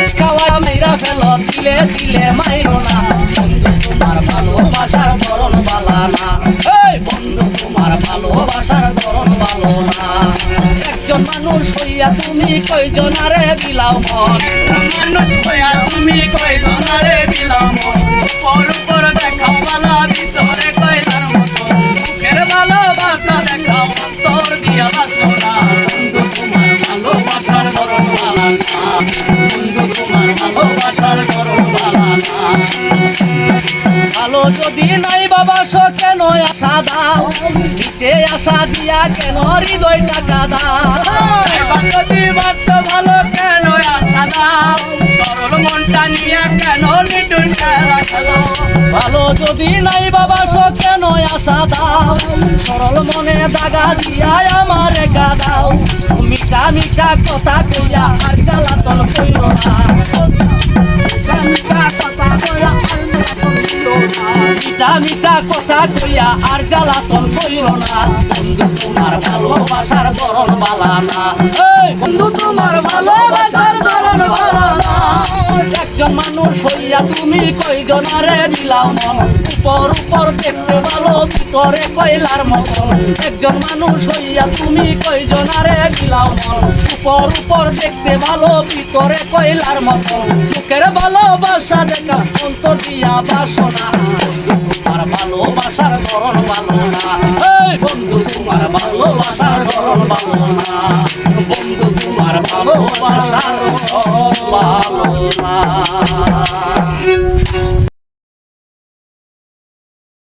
ঘুষ খাওয়া মেয়েরা ফেলো দিলে দিলে মাইরো না বন্ধু তোমার ভালোবাসার ধরন বালা না এই বন্ধু তোমার ভালোবাসার ধরন ভালো না একজন মানুষ হইয়া তুমি কয়জনারে দিলাও মন মানুষ হইয়া তুমি কয়জনারে দিলাও মন উপর উপর দেখাও বালা ভিতরে কয়লার মতো মুখের ভালোবাসা দেখাও অন্তর দিয়া বাসনা বন্ধু তোমার ভালোবাসার ধরন বালা না বন্ধু তোমার ভালোবাসার ধরন বালা না ভালো যদি নাই বাবা সো কেন আশা দাও নিচে আশা দিয়া কেন হৃদয় টাকা দাও যদি বাস ভালো কেন আশা দাও সরল মনটা নিয়ে কেন নিটুন খেলা খেলো ভালো যদি নাই বাবা সো কেন আশা দাও সরল মনে দাগা দিয়া আমার একা দাও মিঠা মিঠা কথা কইয়া আর জ্বালাতন কইরো না মিঠা কথা কইয়া মিঠা মিঠা কথা কইয়া আর জ্বালাতন কইরো না বন্ধু তোমার ভালোবাসার ধরন বালা না বন্ধু তোমার ভালোবাসার ধরন ভালো না একজন মানুষ হইয়া তুমি কয়জনারে দিলাও মন উপর উপর দেখতে ভালো ভিতরে কয়লার মতন একজন মানুষ হইয়া তুমি কয়জনারে দিলাও মন উপর উপর দেখতে ভালো ভিতরে কয়লার মতন সুখের ভালোবাসা দেখা অন্তর দিয়া বাসনা তোমার ভালোবাসার ধরন ভালো না বন্ধু তোমার ভালোবাসার ধরন ভালো না বন্ধু তোমার ভালোবাসা